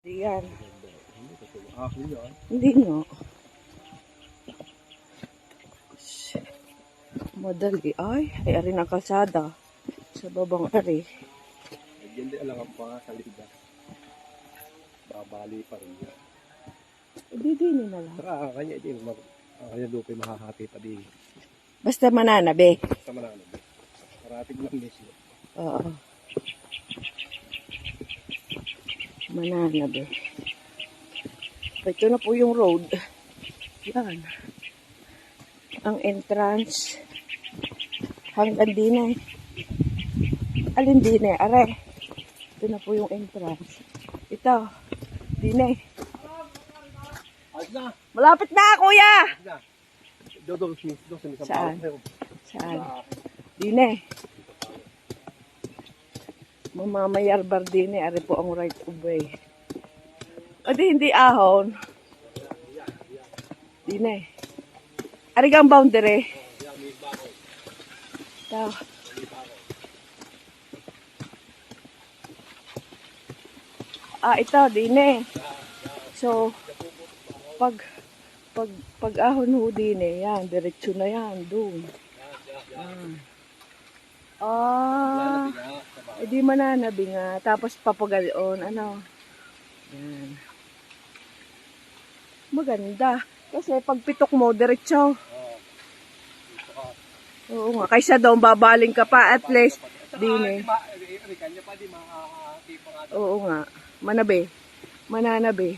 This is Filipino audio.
Hindi yan. Yun. Hindi nga. Madali. Ay ari ng kalsada. Sa babang ari. Diyan din alangan pa sa liga. Babali pa rin yan. Hindi din na lang. Saka kanya din, kanya lupay mahahati pa din. Basta mananabi. Sa Manalo. Parating lang mismo. Oo. Mananabi. Ito na po yung road. Yan. Ang entrance. Hanggang din eh. Alin din eh. Are. Ito na po yung entrance. Ito. Din eh. Ayos na! Malapit na, kuya! Ayos na! Doon sa Saan? Saan? Din eh. Mamamayarbar din eh. Are po ang right of way. Hindi ahon. Din eh. Are ang boundary. Ito. Ito, din eh. So, pag ahon ho din eh, yan, diretsyo na yan, doon. Di mananabi nga. Tapos papagalion, ano. Yan. Maganda. Kasi pag pitok mo, diretsyo. Oo nga, kaysa daw babaling ka pa, at least, din eh. Oo nga, manabi. Mananabi.